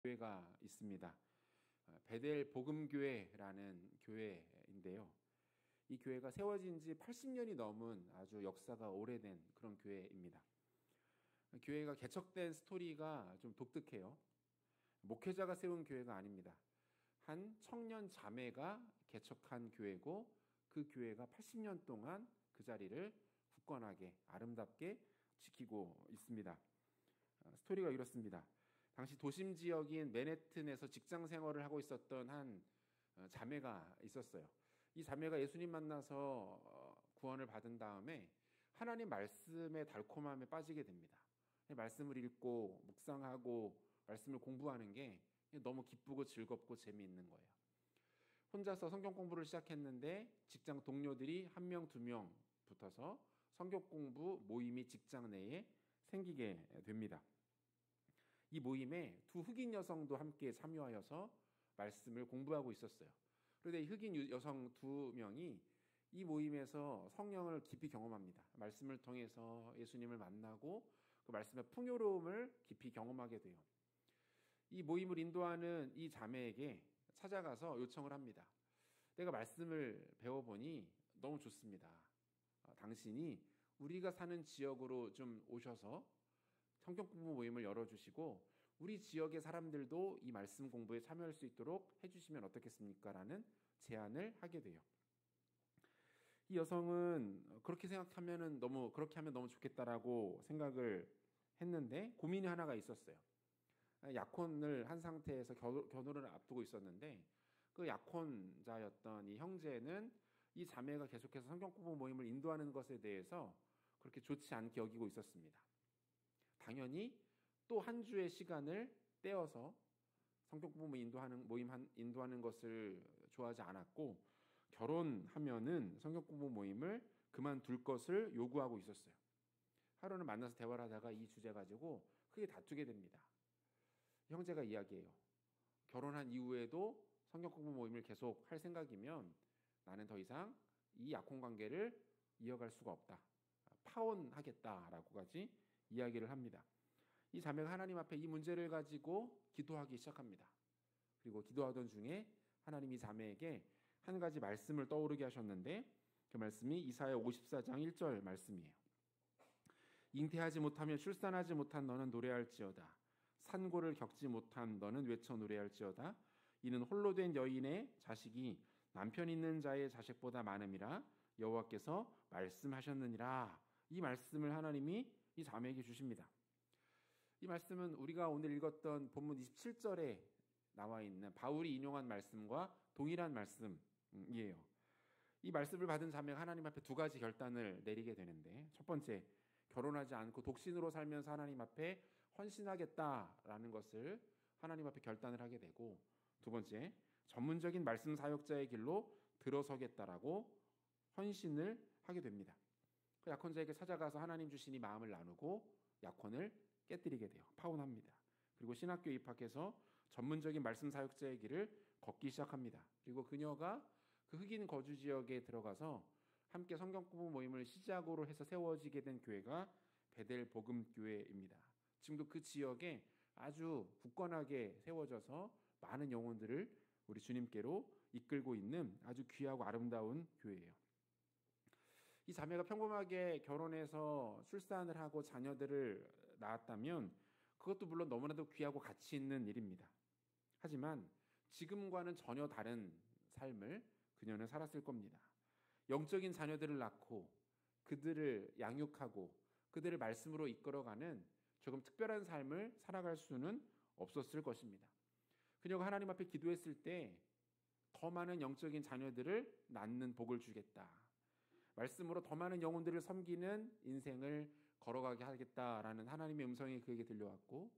교회가 있습니다. 베델 복음교회라는 교회인데요. 이 교회가 세워진 지 80년이 넘은 아주 역사가 오래된 그런 교회입니다. 교회가 개척된 스토리가 좀 독특해요. 목회자가 세운 교회가 아닙니다. 한 청년 자매가 개척한 교회고, 그 교회가 80년 동안 그 자리를 굳건하게 아름답게 지키고 있습니다. 스토리가 이렇습니다. 당시 도심 지역인 맨해튼에서 직장 생활을 하고 있었던 한 자매가 있었어요. 이 자매가 예수님 만나서 구원을 받은 다음에 하나님 말씀의 달콤함에 빠지게 됩니다. 말씀을 읽고 묵상하고 말씀을 공부하는 게 너무 기쁘고 즐겁고 재미있는 거예요. 혼자서 성경 공부를 시작했는데 직장 동료들이 1명, 2명 붙어서 성경 공부 모임이 직장 내에 생기게 됩니다. 이 모임에 두 흑인 여성도 함께 참여하여서 말씀을 공부하고 있었어요. 그런데 이 흑인 여성 2명이 이 모임에서 성령을 깊이 경험합니다. 말씀을 통해서 예수님을 만나고 그 말씀의 풍요로움을 깊이 경험하게 돼요. 이 모임을 인도하는 이 자매에게 찾아가서 요청을 합니다. 내가 말씀을 배워보니 너무 좋습니다. 당신이 우리가 사는 지역으로 좀 오셔서 성경 공부 모임을 열어주시고 우리 지역의 사람들도 이 말씀 공부에 참여할 수 있도록 해주시면 어떻겠습니까? 라는 제안을 하게 돼요. 이 여성은 그렇게 하면 너무 좋겠다라고 생각을 했는데 고민이 하나가 있었어요. 약혼을 한 상태에서 결혼을 앞두고 있었는데 그 약혼자였던 이 형제는 이 자매가 계속해서 성경 공부 모임을 인도하는 것에 대해서 그렇게 좋지 않게 여기고 있었습니다. 당연히 또 한 주의 시간을 떼어서 성경 공부 인도하는 것을 좋아하지 않았고, 결혼하면은 성경 공부 모임을 그만둘 것을 요구하고 있었어요. 하루는 만나서 대화를 하다가 이 주제 가지고 크게 다투게 됩니다. 형제가 이야기해요. 결혼한 이후에도 성경 공부 모임을 계속 할 생각이면 나는 더 이상 이 약혼 관계를 이어갈 수가 없다. 파혼하겠다라고까지 이야기를 합니다. 이 자매가 하나님 앞에 이 문제를 가지고 기도하기 시작합니다. 그리고 기도하던 중에 하나님이 자매에게 한 가지 말씀을 떠오르게 하셨는데, 그 말씀이 이사야 54장 1절 말씀이에요. 잉태하지 못하며 출산하지 못한 너는 노래할지어다. 산고를 겪지 못한 너는 외쳐 노래할지어다. 이는 홀로 된 여인의 자식이 남편 있는 자의 자식보다 많음이라 여호와께서 말씀하셨느니라. 이 말씀을 하나님이 이 자매에게 주십니다. 이 말씀은 우리가 오늘 읽었던 본문 27절에 나와 있는 바울이 인용한 말씀과 동일한 말씀이에요. 이 말씀을 받은 자매가 하나님 앞에 두 가지 결단을 내리게 되는데, 첫 번째, 결혼하지 않고 독신으로 살면서 하나님 앞에 헌신하겠다라는 것을 하나님 앞에 결단을 하게 되고, 두 번째, 전문적인 말씀 사역자의 길로 들어서겠다라고 헌신을 하게 됩니다. 그 약혼자에게 찾아가서 하나님 주신 이 마음을 나누고 약혼을 깨뜨리게 돼요. 파혼합니다. 그리고 신학교에 입학해서 전문적인 말씀 사역자의 길을 걷기 시작합니다. 그리고 그녀가 그 흑인 거주 지역에 들어가서 함께 성경 공부 모임을 시작으로 해서 세워지게 된 교회가 베델 복음교회입니다. 지금도 그 지역에 아주 굳건하게 세워져서 많은 영혼들을 우리 주님께로 이끌고 있는 아주 귀하고 아름다운 교회예요. 이 자매가 평범하게 결혼해서 출산을 하고 자녀들을 낳았다면 그것도 물론 너무나도 귀하고 가치 있는 일입니다. 하지만 지금과는 전혀 다른 삶을 그녀는 살았을 겁니다. 영적인 자녀들을 낳고 그들을 양육하고 그들을 말씀으로 이끌어가는 조금 특별한 삶을 살아갈 수는 없었을 것입니다. 그녀가 하나님 앞에 기도했을 때 더 많은 영적인 자녀들을 낳는 복을 주겠다. 말씀으로 더 많은 영혼들을 섬기는 인생을 걸어가게 하겠다라는 하나님의 음성이 그에게 들려왔고,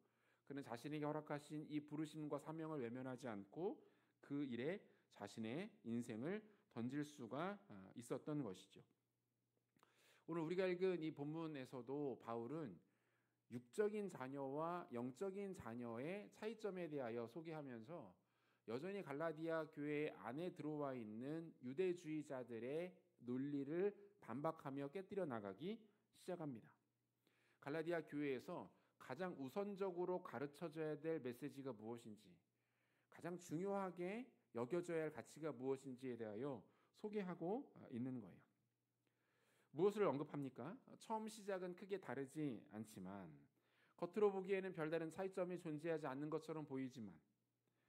그는 자신에게 허락하신 이 부르심과 사명을 외면하지 않고 그 일에 자신의 인생을 던질 수가 있었던 것이죠. 오늘 우리가 읽은 이 본문에서도 바울은 육적인 자녀와 영적인 자녀의 차이점에 대하여 소개하면서 여전히 갈라디아 교회 안에 들어와 있는 유대주의자들의 논리를 반박하며 깨뜨려 나가기 시작합니다. 갈라디아 교회에서 가장 우선적으로 가르쳐줘야 될 메시지가 무엇인지, 가장 중요하게 여겨져야 할 가치가 무엇인지에 대하여 소개하고 있는 거예요. 무엇을 언급합니까? 처음 시작은 크게 다르지 않지만 겉으로 보기에는 별다른 차이점이 존재하지 않는 것처럼 보이지만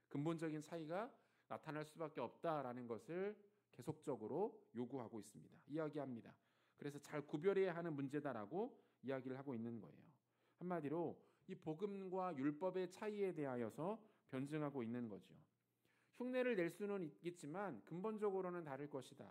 근본적인 차이가 나타날 수밖에 없다라는 것을 계속적으로 요구하고 있습니다. 이야기합니다. 그래서 잘 구별해야 하는 문제다라고 이야기를 하고 있는 거예요. 한마디로 이 복음과 율법의 차이에 대하여서 변증하고 있는 거죠. 흉내를 낼 수는 있겠지만 근본적으로는 다를 것이다.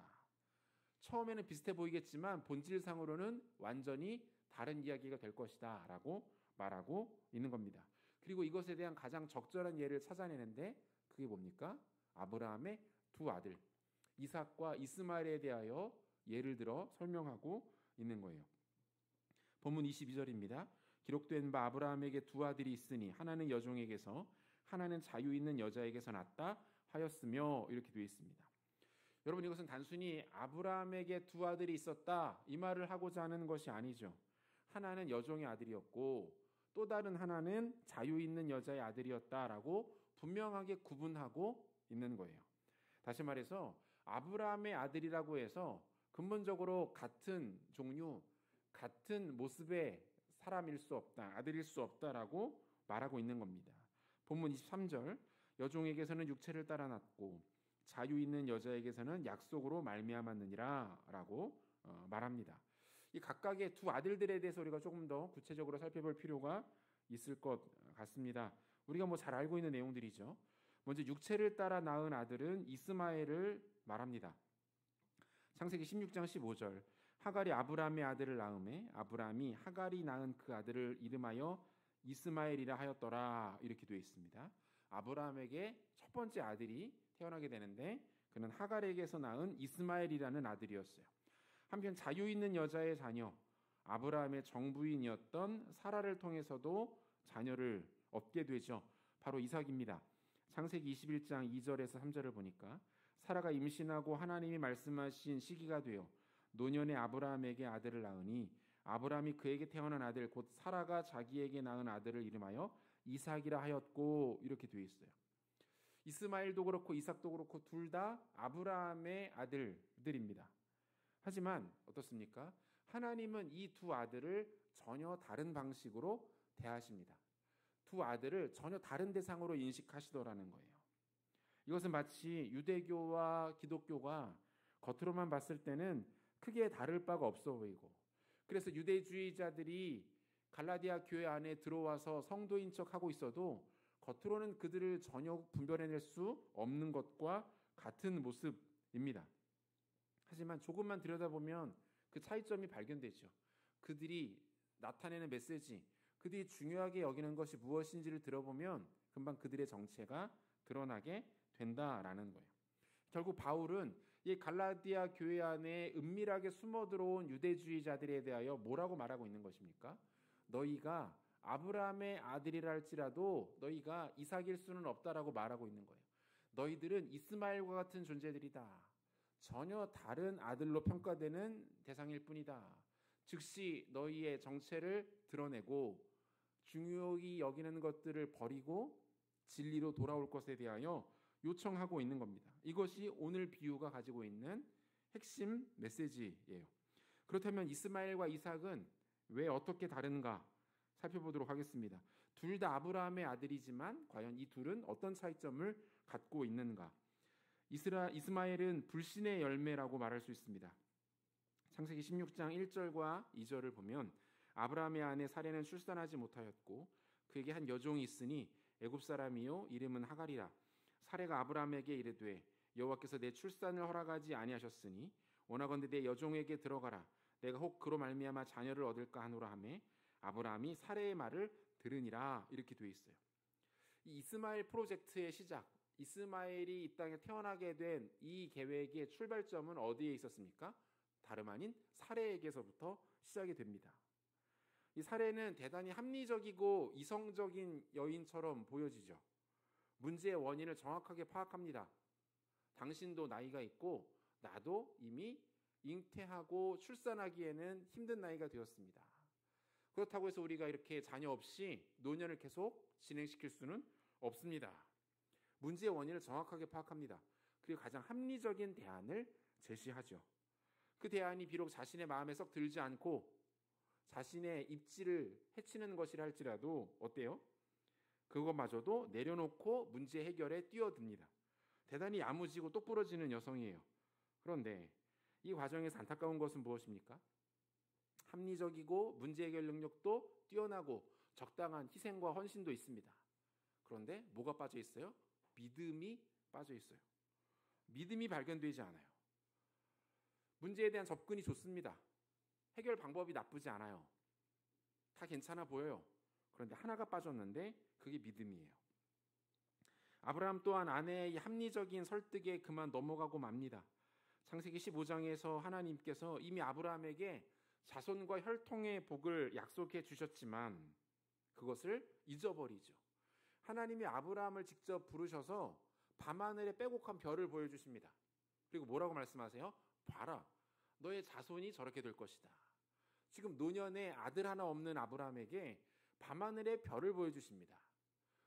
처음에는 비슷해 보이겠지만 본질상으로는 완전히 다른 이야기가 될 것이다 라고 말하고 있는 겁니다. 그리고 이것에 대한 가장 적절한 예를 찾아내는데 그게 뭡니까? 아브라함의 두 아들 이삭과 이스마엘에 대하여 예를 들어 설명하고 있는 거예요. 본문 22절입니다. 기록된 바 아브라함에게 두 아들이 있으니 하나는 여종에게서 하나는 자유 있는 여자에게서 났다 하였으며 이렇게 되어 있습니다. 여러분 이것은 단순히 아브라함에게 두 아들이 있었다 이 말을 하고자 하는 것이 아니죠. 하나는 여종의 아들이었고 또 다른 하나는 자유 있는 여자의 아들이었다라고 분명하게 구분하고 있는 거예요. 다시 말해서 아브라함의 아들이라고 해서 근본적으로 같은 종류, 같은 모습의 사람일 수 없다, 아들일 수 없다라고 말하고 있는 겁니다. 본문 23절 여종에게서는 육체를 따라 났고 자유 있는 여자에게서는 약속으로 말미암았느니라라고 말합니다. 이 각각의 두 아들들에 대해서 우리가 조금 더 구체적으로 살펴볼 필요가 있을 것 같습니다. 우리가 잘 알고 있는 내용들이죠. 먼저 육체를 따라 낳은 아들은 이스마엘을 말합니다. 창세기 16장 15절 하갈이 아브라함의 아들을 낳음에 아브라함이 하갈이 낳은 그 아들을 이름하여 이스마엘이라 하였더라 이렇게 되어 있습니다. 아브라함에게 첫 번째 아들이 태어나게 되는데 그는 하갈에게서 낳은 이스마엘이라는 아들이었어요. 한편 자유 있는 여자의 자녀 아브라함의 정부인이었던 사라를 통해서도 자녀를 얻게 되죠. 바로 이삭입니다. 창세기 21장 2절에서 3절을 보니까 사라가 임신하고 하나님이 말씀하신 시기가 되어 노년의 아브라함에게 아들을 낳으니 아브라함이 그에게 태어난 아들 곧 사라가 자기에게 낳은 아들을 이름하여 이삭이라 하였고 이렇게 되어 있어요. 이스마엘도 그렇고 이삭도 그렇고 둘 다 아브라함의 아들들입니다. 하지만 어떻습니까? 하나님은 이 두 아들을 전혀 다른 방식으로 대하십니다. 두 아들을 전혀 다른 대상으로 인식하시더라는 거예요. 이것은 마치 유대교와 기독교가 겉으로만 봤을 때는 크게 다를 바가 없어 보이고 그래서 유대주의자들이 갈라디아 교회 안에 들어와서 성도인 척하고 있어도 겉으로는 그들을 전혀 분별해낼 수 없는 것과 같은 모습입니다. 하지만 조금만 들여다보면 그 차이점이 발견되죠. 그들이 나타내는 메시지, 그들이 중요하게 여기는 것이 무엇인지를 들어보면 금방 그들의 정체가 드러나게 된다라는 거예요. 결국 바울은 이 갈라디아 교회 안에 은밀하게 숨어 들어온 유대주의자들에 대하여 뭐라고 말하고 있는 것입니까? 너희가 아브라함의 아들이라 할지라도 너희가 이삭일 수는 없다라고 말하고 있는 거예요. 너희들은 이스마엘과 같은 존재들이다. 전혀 다른 아들로 평가되는 대상일 뿐이다. 즉시 너희의 정체를 드러내고 중요히 여기는 것들을 버리고 진리로 돌아올 것에 대하여 요청하고 있는 겁니다. 이것이 오늘 비유가 가지고 있는 핵심 메시지예요. 그렇다면 이스마엘과 이삭은 왜 어떻게 다른가 살펴보도록 하겠습니다. 둘 다 아브라함의 아들이지만 과연 이 둘은 어떤 차이점을 갖고 있는가? 이스마엘은 불신의 열매라고 말할 수 있습니다. 창세기 16장 1절과 2절을 보면 아브라함의 아내 사레는 출산하지 못하였고 그에게 한 여종이 있으니 애굽 사람이요 이름은 하갈이라. 사레가 아브라함에게 이르되 여호와께서 내 출산을 허락하지 아니하셨으니 원하건대 내 여종에게 들어가라. 내가 혹 그로 말미암아 자녀를 얻을까 하노라 하매 아브라함이 사레의 말을 들으니라 이렇게 되어 있어요. 이 이스마엘 프로젝트의 시작, 이스마엘이 이 땅에 태어나게 된 이 계획의 출발점은 어디에 있었습니까? 다름 아닌 사레에게서부터 시작이 됩니다. 이 사레는 대단히 합리적이고 이성적인 여인처럼 보여지죠. 문제의 원인을 정확하게 파악합니다. 당신도 나이가 있고 나도 이미 잉태하고 출산하기에는 힘든 나이가 되었습니다. 그렇다고 해서 우리가 이렇게 자녀 없이 노년을 계속 진행시킬 수는 없습니다. 문제의 원인을 정확하게 파악합니다. 그리고 가장 합리적인 대안을 제시하죠. 그 대안이 비록 자신의 마음에 썩 들지 않고 자신의 입지를 해치는 것이라 할지라도 어때요? 그것마저도 내려놓고 문제 해결에 뛰어듭니다. 대단히 야무지고 똑부러지는 여성이에요. 그런데 이 과정에서 안타까운 것은 무엇입니까? 합리적이고 문제 해결 능력도 뛰어나고 적당한 희생과 헌신도 있습니다. 그런데 뭐가 빠져 있어요? 믿음이 빠져 있어요. 믿음이 발견되지 않아요. 문제에 대한 접근이 좋습니다. 해결 방법이 나쁘지 않아요. 다 괜찮아 보여요. 그런데 하나가 빠졌는데 그게 믿음이에요. 아브라함 또한 아내의 합리적인 설득에 그만 넘어가고 맙니다. 창세기 15장에서 하나님께서 이미 아브라함에게 자손과 혈통의 복을 약속해 주셨지만 그것을 잊어버리죠. 하나님이 아브라함을 직접 부르셔서 밤하늘에 빼곡한 별을 보여주십니다. 그리고 뭐라고 말씀하세요? 봐라, 너의 자손이 저렇게 될 것이다. 지금 노년에 아들 하나 없는 아브라함에게 밤하늘의 별을 보여주십니다.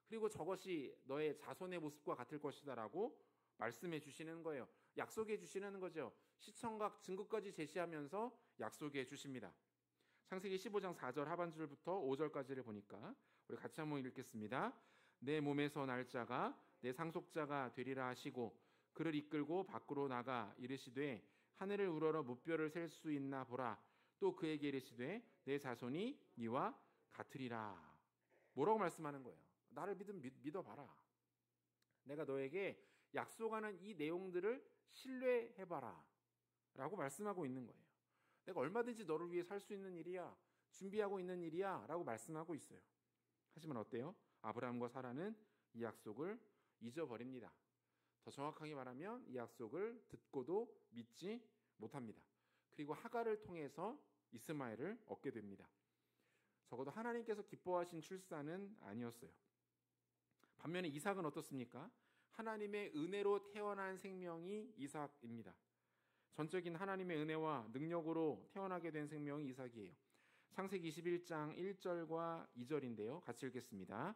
그리고 저것이 너의 자손의 모습과 같을 것이다 라고 말씀해 주시는 거예요. 약속해 주시는 거죠. 시청각 증거까지 제시하면서 약속해 주십니다. 창세기 15장 4절 하반절부터 5절까지를 보니까 우리 같이 한번 읽겠습니다. 내 몸에서 날 자가 내 상속자가 되리라 하시고 그를 이끌고 밖으로 나가 이르시되 하늘을 우러러 무뼈를 셀 수 있나 보라. 또 그에게 이르시되 내 자손이 니와 같으리라. 뭐라고 말씀하는 거예요? 나를 믿어봐라. 내가 너에게 약속하는 이 내용들을 신뢰해봐라 라고 말씀하고 있는 거예요. 내가 얼마든지 너를 위해 살 수 있는 일이야, 준비하고 있는 일이야 라고 말씀하고 있어요. 하지만 어때요? 아브라함과 사라는 이 약속을 잊어버립니다. 더 정확하게 말하면 이 약속을 듣고도 믿지 못합니다. 그리고 하갈을 통해서 이스마엘을 얻게 됩니다. 적어도 하나님께서 기뻐하신 출산은 아니었어요. 반면에 이삭은 어떻습니까? 하나님의 은혜로 태어난 생명이 이삭입니다. 전적인 하나님의 은혜와 능력으로 태어나게 된 생명이 이삭이에요. 창세기 21장 1절과 2절인데요. 같이 읽겠습니다.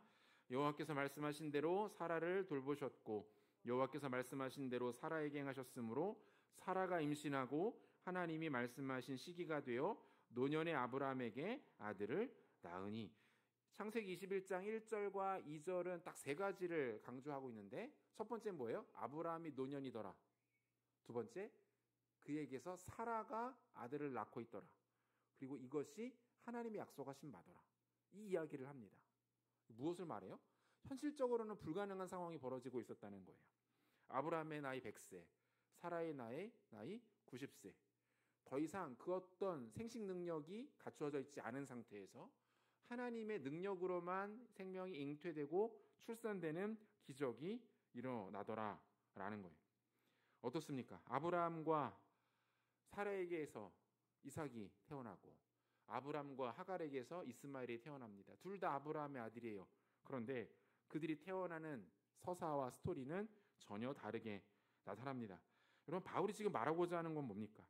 여호와께서 말씀하신 대로 사라를 돌보셨고 여호와께서 말씀하신 대로 사라에게 행하셨으므로 사라가 임신하고 하나님이 말씀하신 시기가 되어 노년의 아브라함에게 아들을 낳으니. 창세기 21장 1절과 2절은 딱 세 가지를 강조하고 있는데 첫 번째는 뭐예요? 아브라함이 노년이더라. 두 번째, 그에게서 사라가 아들을 낳고 있더라. 그리고 이것이 하나님이 약속하신 바더라. 이 이야기를 합니다. 무엇을 말해요? 현실적으로는 불가능한 상황이 벌어지고 있었다는 거예요. 아브라함의 나이 100세, 사라의 나이 90세. 더 이상 그 어떤 생식 능력이 갖추어져 있지 않은 상태에서 하나님의 능력으로만 생명이 잉태되고 출산되는 기적이 일어나더라라는 거예요. 어떻습니까? 아브라함과 사라에게서 이삭이 태어나고 아브라함과 하갈에게서 이스마엘이 태어납니다. 둘 다 아브라함의 아들이에요. 그런데 그들이 태어나는 서사와 스토리는 전혀 다르게 나타납니다. 여러분, 바울이 지금 말하고자 하는 건 뭡니까?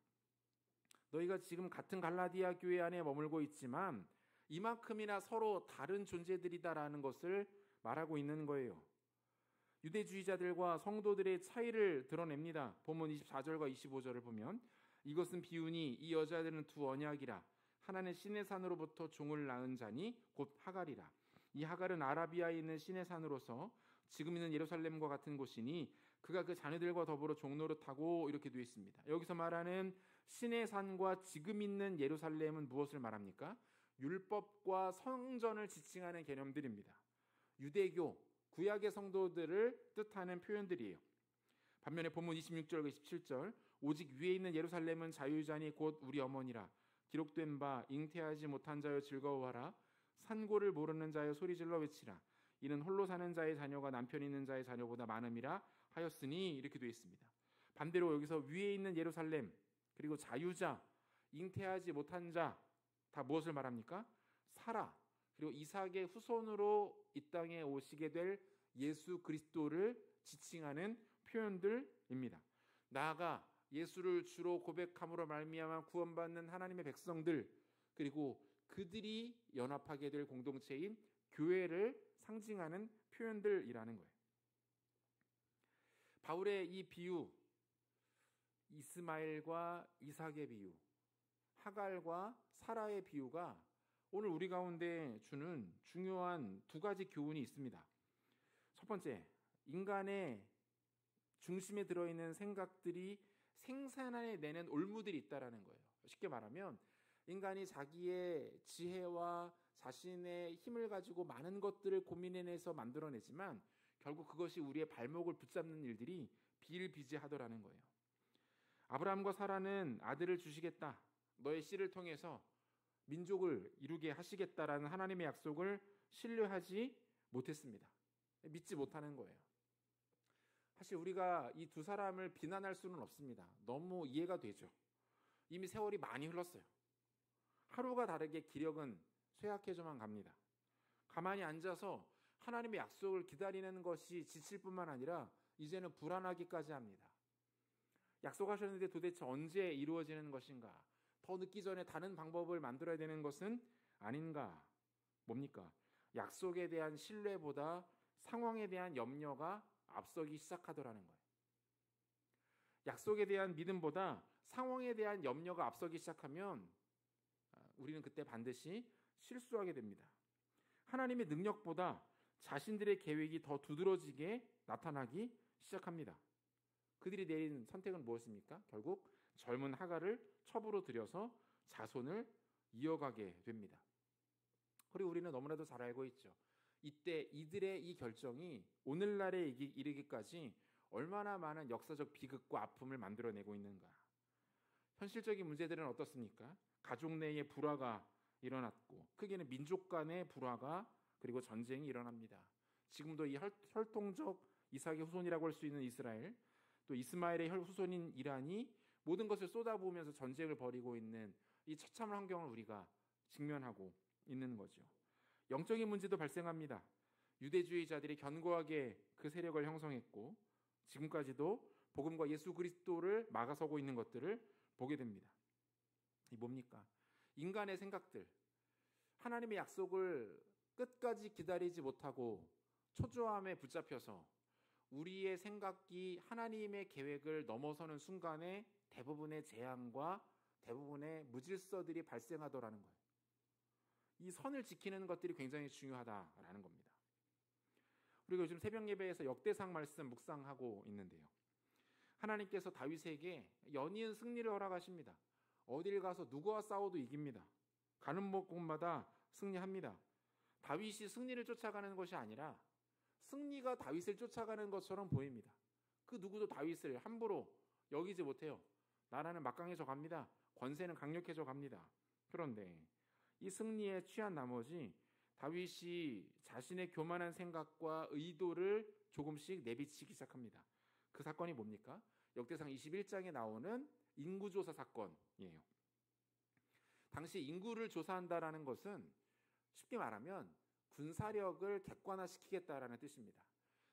너희가 지금 같은 갈라디아 교회 안에 머물고 있지만 이만큼이나 서로 다른 존재들이다라는 것을 말하고 있는 거예요. 유대주의자들과 성도들의 차이를 드러냅니다. 본문 24절과 25절을 보면 이것은 비유니 이 여자들은 두 언약이라. 하나는 신의 산으로부터 종을 낳은 자니 곧 하갈이라. 이 하갈은 아라비아에 있는 신의 산으로서 지금 있는 예루살렘과 같은 곳이니 그가 그 자녀들과 더불어 종노릇하고 이렇게 되어 있습니다. 여기서 말하는 신의 산과 지금 있는 예루살렘은 무엇을 말합니까? 율법과 성전을 지칭하는 개념들입니다. 유대교, 구약의 성도들을 뜻하는 표현들이에요. 반면에 본문 26절과 27절 오직 위에 있는 예루살렘은 자유자니 곧 우리 어머니라. 기록된 바 잉태하지 못한 자여 즐거워하라. 산고를 모르는 자여 소리질러 외치라. 이는 홀로 사는 자의 자녀가 남편 있는 자의 자녀보다 많음이라 하였으니 이렇게 되어 있습니다. 반대로 여기서 위에 있는 예루살렘 그리고 자유자, 잉태하지 못한 자 다 무엇을 말합니까? 사라 그리고 이삭의 후손으로 이 땅에 오시게 될 예수 그리스도를 지칭하는 표현들입니다. 나아가 예수를 주로 고백함으로 말미암아 구원받는 하나님의 백성들 그리고 그들이 연합하게 될 공동체인 교회를 상징하는 표현들이라는 거예요. 바울의 이 비유, 이스마엘과 이삭의 비유, 하갈과 사라의 비유가 오늘 우리 가운데 주는 중요한 두 가지 교훈이 있습니다. 첫 번째, 인간의 중심에 들어있는 생각들이 생산해내는 올무들이 있다는 거예요. 쉽게 말하면 인간이 자기의 지혜와 자신의 힘을 가지고 많은 것들을 고민해내서 만들어내지만 결국 그것이 우리의 발목을 붙잡는 일들이 비일비재하더라는 거예요. 아브라함과 사라는 아들을 주시겠다, 너의 씨를 통해서 민족을 이루게 하시겠다라는 하나님의 약속을 신뢰하지 못했습니다. 믿지 못하는 거예요. 사실 우리가 이 두 사람을 비난할 수는 없습니다. 너무 이해가 되죠. 이미 세월이 많이 흘렀어요. 하루가 다르게 기력은 쇠약해져만 갑니다. 가만히 앉아서 하나님의 약속을 기다리는 것이 지칠 뿐만 아니라 이제는 불안하기까지 합니다. 약속하셨는데 도대체 언제 이루어지는 것인가? 더 늦기 전에 다른 방법을 만들어야 되는 것은 아닌가? 뭡니까? 약속에 대한 신뢰보다 상황에 대한 염려가 앞서기 시작하더라는 거예요. 약속에 대한 믿음보다 상황에 대한 염려가 앞서기 시작하면 우리는 그때 반드시 실수하게 됩니다. 하나님의 능력보다 자신들의 계획이 더 두드러지게 나타나기 시작합니다. 그들이 내린 선택은 무엇입니까? 결국 젊은 하갈을 첩으로 들여서 자손을 이어가게 됩니다. 그리고 우리는 너무나도 잘 알고 있죠. 이때 이들의 이 결정이 오늘날에 이르기까지 얼마나 많은 역사적 비극과 아픔을 만들어내고 있는가. 현실적인 문제들은 어떻습니까? 가족 내의 불화가 일어났고, 크게는 민족 간의 불화가, 그리고 전쟁이 일어납니다. 지금도 이 혈통적 이삭의 후손이라고 할 수 있는 이스라엘, 또 이스마엘의 후손인 이란이 모든 것을 쏟아부으면서 전쟁을 벌이고 있는 이 처참한 환경을 우리가 직면하고 있는 거죠. 영적인 문제도 발생합니다. 유대주의자들이 견고하게 그 세력을 형성했고 지금까지도 복음과 예수 그리스도를 막아서고 있는 것들을 보게 됩니다. 이 뭡니까? 인간의 생각들, 하나님의 약속을 끝까지 기다리지 못하고 초조함에 붙잡혀서 우리의 생각이 하나님의 계획을 넘어서는 순간에 대부분의 재앙과 대부분의 무질서들이 발생하더라는 거예요. 이 선을 지키는 것들이 굉장히 중요하다라는 겁니다. 우리가 요즘 새벽 예배에서 역대상 말씀 묵상하고 있는데요. 하나님께서 다윗에게 연이은 승리를 허락하십니다. 어딜 가서 누구와 싸워도 이깁니다. 가는 곳마다 승리합니다. 다윗이 승리를 쫓아가는 것이 아니라 승리가 다윗을 쫓아가는 것처럼 보입니다. 그 누구도 다윗을 함부로 여기지 못해요. 나라는 막강해져 갑니다. 권세는 강력해져 갑니다. 그런데 이 승리에 취한 나머지 다윗이 자신의 교만한 생각과 의도를 조금씩 내비치기 시작합니다. 그 사건이 뭡니까? 역대상 21장에 나오는 인구조사 사건이에요. 당시 인구를 조사한다라는 것은 쉽게 말하면 군사력을 객관화시키겠다라는 뜻입니다.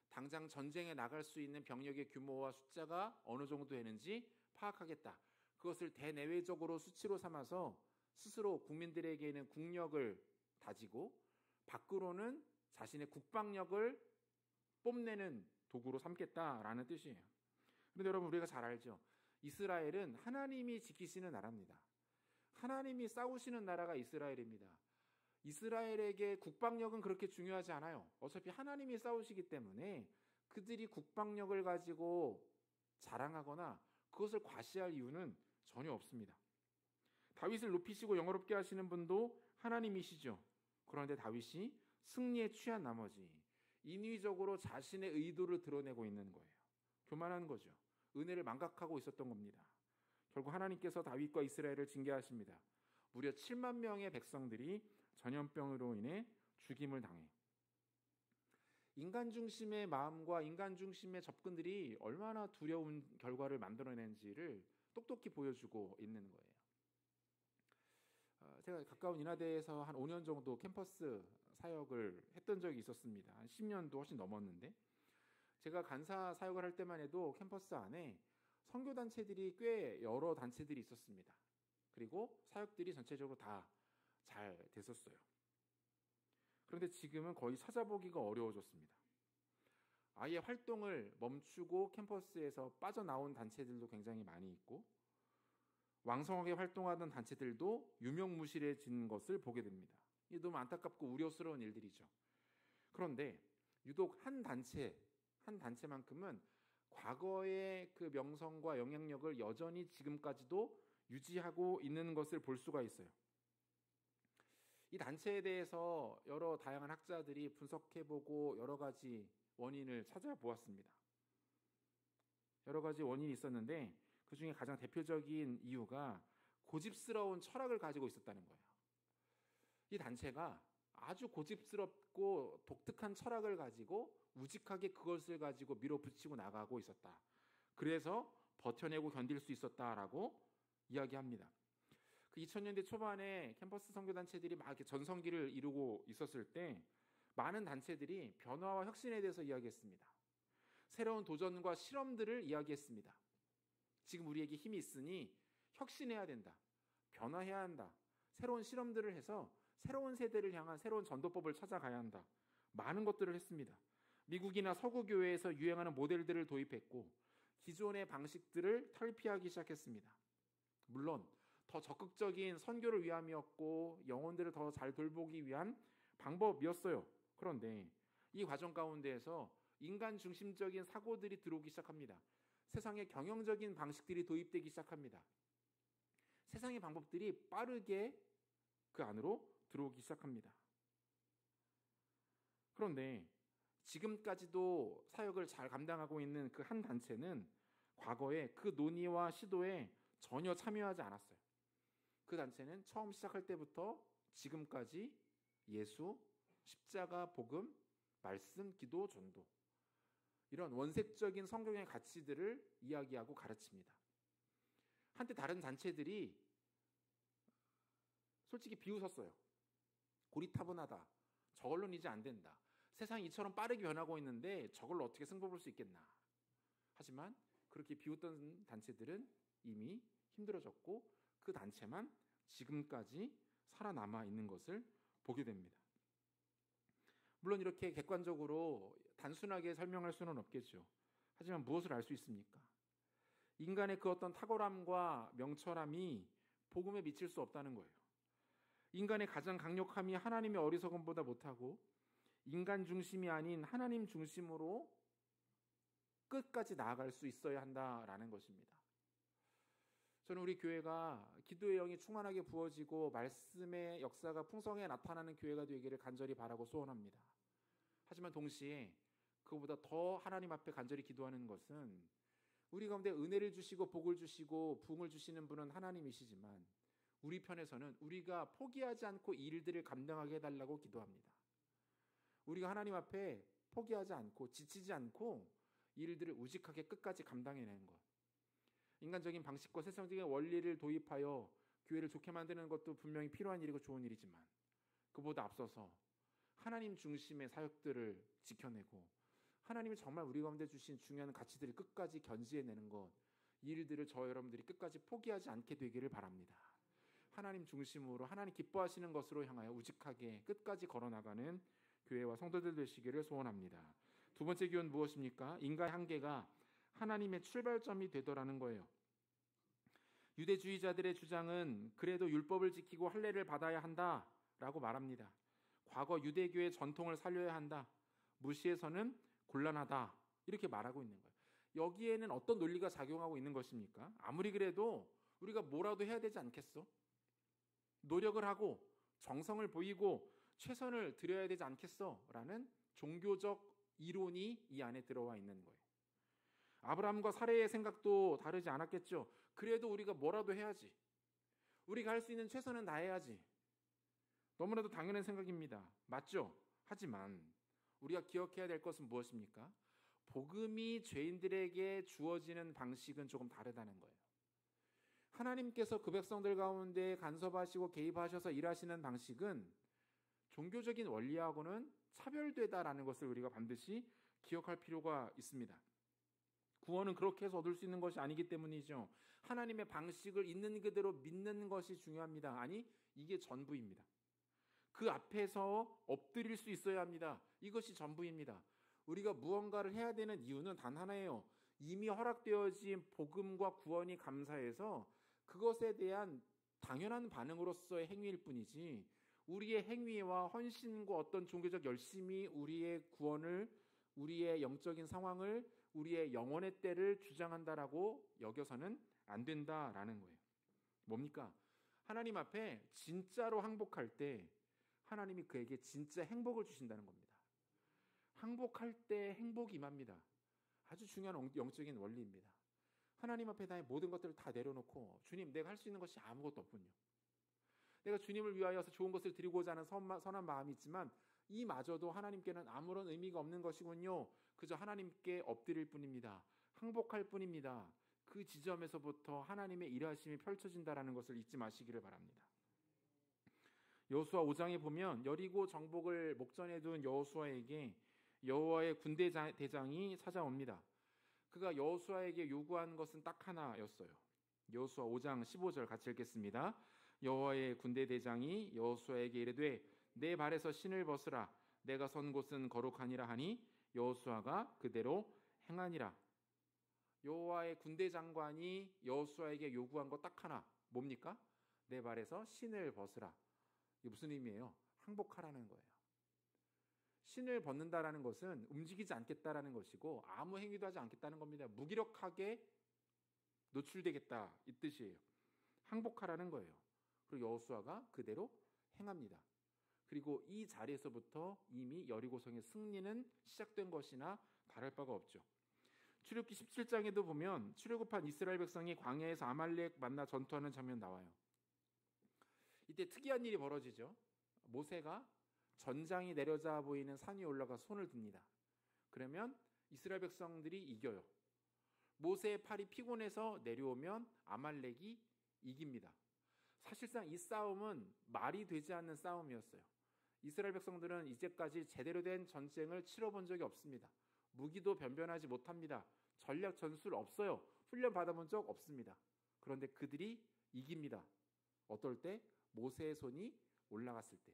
당장 전쟁에 나갈 수 있는 병력의 규모와 숫자가 어느 정도 되는지 파악하겠다. 그것을 대내외적으로 수치로 삼아서 스스로 국민들에게는 국력을 다지고 밖으로는 자신의 국방력을 뽐내는 도구로 삼겠다라는 뜻이에요. 그런데 여러분, 우리가 잘 알죠. 이스라엘은 하나님이 지키시는 나라입니다. 하나님이 싸우시는 나라가 이스라엘입니다. 이스라엘에게 국방력은 그렇게 중요하지 않아요. 어차피 하나님이 싸우시기 때문에 그들이 국방력을 가지고 자랑하거나 그것을 과시할 이유는 전혀 없습니다. 다윗을 높이시고 영화롭게 하시는 분도 하나님이시죠. 그런데 다윗이 승리에 취한 나머지 인위적으로 자신의 의도를 드러내고 있는 거예요. 교만한 거죠. 은혜를 망각하고 있었던 겁니다. 결국 하나님께서 다윗과 이스라엘을 징계하십니다. 무려 7만 명의 백성들이 전염병으로 인해 죽임을 당해. 인간 중심의 마음과 인간 중심의 접근들이 얼마나 두려운 결과를 만들어낸지를 똑똑히 보여주고 있는 거예요. 제가 가까운 인하대에서 한 5년 정도 캠퍼스 사역을 했던 적이 있었습니다. 한 10년도 훨씬 넘었는데, 제가 간사 사역을 할 때만 해도 캠퍼스 안에 선교단체들이 꽤 여러 단체들이 있었습니다. 그리고 사역들이 전체적으로 다 잘 됐었어요. 그런데 지금은 거의 찾아보기가 어려워졌습니다. 아예 활동을 멈추고 캠퍼스에서 빠져나온 단체들도 굉장히 많이 있고 왕성하게 활동하던 단체들도 유명무실해진 것을 보게 됩니다. 이게 너무 안타깝고 우려스러운 일들이죠. 그런데 유독 한 단체만큼은 과거의 그 명성과 영향력을 여전히 지금까지도 유지하고 있는 것을 볼 수가 있어요. 이 단체에 대해서 여러 다양한 학자들이 분석해보고 여러 가지 원인을 찾아보았습니다. 여러 가지 원인이 있었는데 그 중에 가장 대표적인 이유가 고집스러운 철학을 가지고 있었다는 거예요. 이 단체가 아주 고집스럽고 독특한 철학을 가지고 우직하게 그것을 가지고 밀어붙이고 나가고 있었다. 그래서 버텨내고 견딜 수 있었다라고 이야기합니다. 그 2000년대 초반에 캠퍼스 선교단체들이 막 이렇게 전성기를 이루고 있었을 때 많은 단체들이 변화와 혁신에 대해서 이야기했습니다. 새로운 도전과 실험들을 이야기했습니다. 지금 우리에게 힘이 있으니 혁신해야 된다. 변화해야 한다. 새로운 실험들을 해서 새로운 세대를 향한 새로운 전도법을 찾아가야 한다. 많은 것들을 했습니다. 미국이나 서구 교회에서 유행하는 모델들을 도입했고 기존의 방식들을 탈피하기 시작했습니다. 물론 더 적극적인 선교를 위함이었고 영혼들을 더 잘 돌보기 위한 방법이었어요. 그런데 이 과정 가운데에서 인간 중심적인 사고들이 들어오기 시작합니다. 세상의 경영적인 방식들이 도입되기 시작합니다. 세상의 방법들이 빠르게 그 안으로 들어오기 시작합니다. 그런데 지금까지도 사역을 잘 감당하고 있는 그 한 단체는 과거에 그 논의와 시도에 전혀 참여하지 않았어요. 그 단체는 처음 시작할 때부터 지금까지 예수, 십자가, 복음, 말씀, 기도, 전도 이런 원색적인 성경의 가치들을 이야기하고 가르칩니다. 한때 다른 단체들이 솔직히 비웃었어요. 고리타분하다. 저걸로는 이제 안 된다. 세상이 이처럼 빠르게 변하고 있는데 저걸로 어떻게 승부 볼 수 있겠나. 하지만 그렇게 비웃던 단체들은 이미 힘들어졌고 그 단체만 지금까지 살아남아 있는 것을 보게 됩니다. 물론 이렇게 객관적으로 단순하게 설명할 수는 없겠죠. 하지만 무엇을 알 수 있습니까? 인간의 그 어떤 탁월함과 명철함이 복음에 미칠 수 없다는 거예요. 인간의 가장 강력함이 하나님의 어리석음보다 못하고 인간 중심이 아닌 하나님 중심으로 끝까지 나아갈 수 있어야 한다라는 것입니다. 저는 우리 교회가 기도의 영이 충만하게 부어지고 말씀의 역사가 풍성하게 나타나는 교회가 되기를 간절히 바라고 소원합니다. 하지만 동시에 그보다 더 하나님 앞에 간절히 기도하는 것은 우리 가운데 은혜를 주시고 복을 주시고 부흥을 주시는 분은 하나님이시지만 우리 편에서는 우리가 포기하지 않고 이 일들을 감당하게 해달라고 기도합니다. 우리가 하나님 앞에 포기하지 않고 지치지 않고 이 일들을 우직하게 끝까지 감당해내는 것. 인간적인 방식과 세상적인 원리를 도입하여 교회를 좋게 만드는 것도 분명히 필요한 일이고 좋은 일이지만 그보다 앞서서 하나님 중심의 사역들을 지켜내고 하나님이 정말 우리 가운데 주신 중요한 가치들을 끝까지 견지해내는 것, 이 일들을 저 여러분들이 끝까지 포기하지 않게 되기를 바랍니다. 하나님 중심으로 하나님 기뻐하시는 것으로 향하여 우직하게 끝까지 걸어나가는 교회와 성도들 되시기를 소원합니다. 두 번째 교훈 무엇입니까? 인간의 한계가 하나님의 출발점이 되더라는 거예요. 유대주의자들의 주장은 그래도 율법을 지키고 할례를 받아야 한다라고 말합니다. 과거 유대교의 전통을 살려야 한다. 무시해서는 곤란하다. 이렇게 말하고 있는 거예요. 여기에는 어떤 논리가 작용하고 있는 것입니까? 아무리 그래도 우리가 뭐라도 해야 되지 않겠어? 노력을 하고 정성을 보이고 최선을 들여야 되지 않겠어? 라는 종교적 이론이 이 안에 들어와 있는 거예요. 아브라함과 사레의 생각도 다르지 않았겠죠. 그래도 우리가 뭐라도 해야지. 우리가 할 수 있는 최선은 다해야지. 너무나도 당연한 생각입니다. 맞죠? 하지만 우리가 기억해야 될 것은 무엇입니까? 복음이 죄인들에게 주어지는 방식은 조금 다르다는 거예요. 하나님께서 그 백성들 가운데 간섭하시고 개입하셔서 일하시는 방식은 종교적인 원리하고는 차별되다라는 것을 우리가 반드시 기억할 필요가 있습니다. 구원은 그렇게 해서 얻을 수 있는 것이 아니기 때문이죠. 하나님의 방식을 있는 그대로 믿는 것이 중요합니다. 아니, 이게 전부입니다. 그 앞에서 엎드릴 수 있어야 합니다. 이것이 전부입니다. 우리가 무언가를 해야 되는 이유는 단 하나예요. 이미 허락되어진 복음과 구원이 감사해서 그것에 대한 당연한 반응으로서의 행위일 뿐이지, 우리의 행위와 헌신과 어떤 종교적 열심이 우리의 구원을, 우리의 영적인 상황을, 우리의 영혼의 때를 주장한다라고 여겨서는 안 된다라는 거예요. 뭡니까? 하나님 앞에 진짜로 항복할 때 하나님이 그에게 진짜 행복을 주신다는 겁니다. 항복할 때 행복이 임합니다. 아주 중요한 영적인 원리입니다. 하나님 앞에 나의 모든 것들을 다 내려놓고, 주님, 내가 할 수 있는 것이 아무것도 없군요. 내가 주님을 위하여서 좋은 것을 드리고자 하는 선한 마음이 있지만 이마저도 하나님께는 아무런 의미가 없는 것이군요. 그저 하나님께 엎드릴 뿐입니다. 항복할 뿐입니다. 그 지점에서부터 하나님의 일하심이 펼쳐진다는 것을 잊지 마시기를 바랍니다. 여호수아 5장에 보면 여리고 정복을 목전에 둔 여호수아에게 여호와의 군대 대장이 찾아옵니다. 그가 여호수아에게 요구한 것은 딱 하나였어요. 여호수아 5장 15절 같이 읽겠습니다. 여호와의 군대 대장이 여호수아에게 이르되 내 발에서 신을 벗으라. 내가 선 곳은 거룩하니라 하니 여호수아가 그대로 행하니라. 여호와의 군대 장관이 여호수아에게 요구한 것 딱 하나, 뭡니까? 내 발에서 신을 벗으라. 이게 무슨 의미예요? 항복하라는 거예요. 신을 벗는다라는 것은 움직이지 않겠다라는 것이고 아무 행위도 하지 않겠다는 겁니다. 무기력하게 노출되겠다, 이 뜻이에요. 항복하라는 거예요. 그리고 여호수아가 그대로 행합니다. 그리고 이 자리에서부터 이미 여리고성의 승리는 시작된 것이나 다를 바가 없죠. 출애굽기 17장에도 보면 출애굽한 이스라엘 백성이 광야에서 아말렉 만나 전투하는 장면 나와요. 이때 특이한 일이 벌어지죠. 모세가 전장이 내려져 보이는 산 위에 올라가 손을 듭니다. 그러면 이스라엘 백성들이 이겨요. 모세의 팔이 피곤해서 내려오면 아말렉이 이깁니다. 사실상 이 싸움은 말이 되지 않는 싸움이었어요. 이스라엘 백성들은 이제까지 제대로 된 전쟁을 치러본 적이 없습니다. 무기도 변변하지 못합니다. 전략 전술 없어요. 훈련 받아본 적 없습니다. 그런데 그들이 이깁니다. 어떨 때? 모세의 손이 올라갔을 때.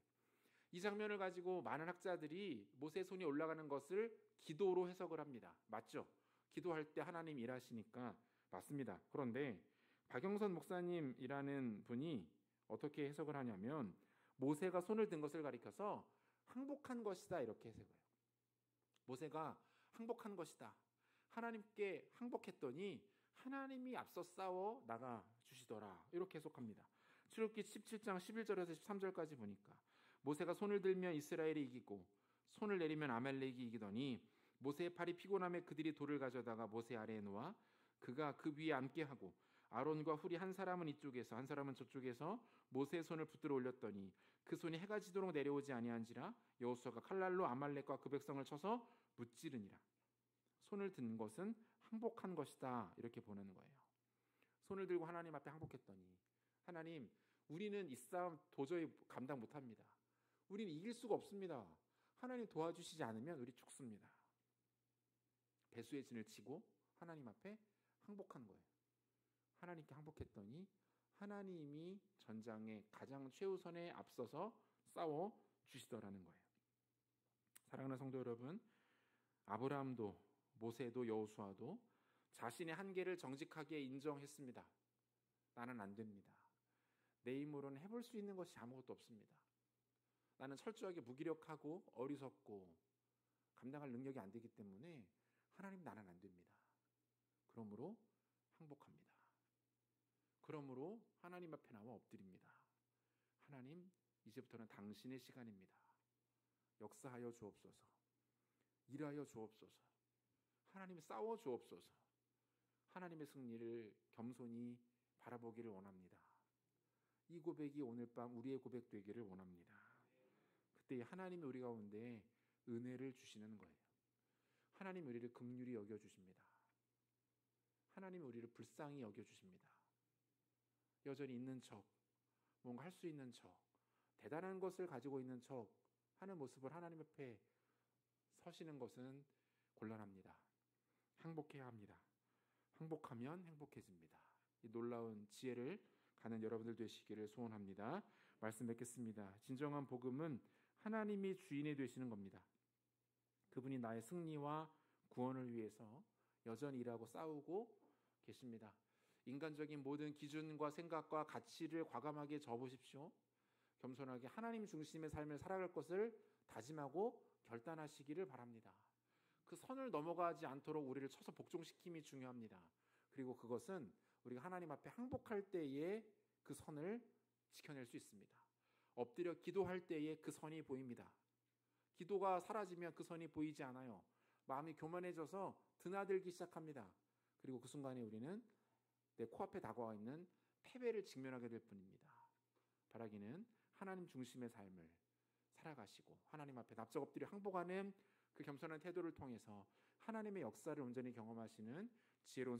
이 장면을 가지고 많은 학자들이 모세의 손이 올라가는 것을 기도로 해석을 합니다. 맞죠? 기도할 때 하나님 일하시니까 맞습니다. 그런데 박영선 목사님이라는 분이 어떻게 해석을 하냐면 모세가 손을 든 것을 가리켜서 항복한 것이다, 이렇게 해석해요. 모세가 항복한 것이다. 하나님께 항복했더니 하나님이 앞서 싸워 나가 주시더라, 이렇게 해석합니다. 출애굽기 17장 11절에서 13절까지 보니까 모세가 손을 들면 이스라엘이 이기고 손을 내리면 아말렉이 이기더니 모세의 팔이 피곤함에 그들이 돌을 가져다가 모세 아래에 놓아 그가 그 위에 앉게 하고 아론과 훌이 한 사람은 이쪽에서 한 사람은 저쪽에서 모세의 손을 붙들어 올렸더니 그 손이 해가 지도록 내려오지 아니한지라. 여호수아가 칼날로 아말렉과 그 백성을 쳐서 무찌르니라. 손을 든 것은 항복한 것이다, 이렇게 보는 거예요. 손을 들고 하나님 앞에 항복했더니 하나님, 우리는 이 싸움 도저히 감당 못합니다. 우리는 이길 수가 없습니다. 하나님 도와주시지 않으면 우리 죽습니다. 배수의 진을 치고 하나님 앞에 항복한 거예요. 하나님께 항복했더니 하나님이 전장의 가장 최우선에 앞서서 싸워 주시더라는 거예요. 사랑하는 성도 여러분, 아브라함도 모세도 여호수아도 자신의 한계를 정직하게 인정했습니다. 나는 안 됩니다. 내 힘으로는 해볼 수 있는 것이 아무것도 없습니다. 나는 철저하게 무기력하고 어리석고 감당할 능력이 안 되기 때문에 하나님, 나는 안 됩니다. 그러므로 항복합니다. 그러므로 하나님 앞에 나와 엎드립니다. 하나님, 이제부터는 당신의 시간입니다. 역사하여 주옵소서. 일하여 주옵소서. 하나님이 싸워 주옵소서. 하나님의 승리를 겸손히 바라보기를 원합니다. 이 고백이 오늘 밤 우리의 고백 되기를 원합니다. 그때 하나님이 우리 가운데 은혜를 주시는 거예요. 하나님이 우리를 긍휼히 여겨주십니다. 하나님이 우리를 불쌍히 여겨주십니다. 여전히 있는 척, 뭔가 할 수 있는 척, 대단한 것을 가지고 있는 척 하는 모습을 하나님 앞에 서시는 것은 곤란합니다. 항복해야 합니다. 항복하면 행복해집니다. 이 놀라운 지혜를 가는 여러분들 되시기를 소원합니다. 말씀 맺겠습니다. 진정한 복음은 하나님이 주인이 되시는 겁니다. 그분이 나의 승리와 구원을 위해서 여전히 일하고 싸우고 계십니다. 인간적인 모든 기준과 생각과 가치를 과감하게 접으십시오. 겸손하게 하나님 중심의 삶을 살아갈 것을 다짐하고 결단하시기를 바랍니다. 그 선을 넘어가지 않도록 우리를 쳐서 복종시킴이 중요합니다. 그리고 그것은 우리가 하나님 앞에 항복할 때에 그 선을 지켜낼 수 있습니다. 엎드려 기도할 때에 그 선이 보입니다. 기도가 사라지면 그 선이 보이지 않아요. 마음이 교만해져서 드나들기 시작합니다. 그리고 그 순간에 우리는 내 코앞에 다가와 있는 패배를 직면하게 될 뿐입니다. 바라기는 하나님 중심의 삶을 살아가시고 하나님 앞에 납작 엎드려 항복하는 그 겸손한 태도를 통해서 하나님의 역사를 온전히 경험하시는 지혜로운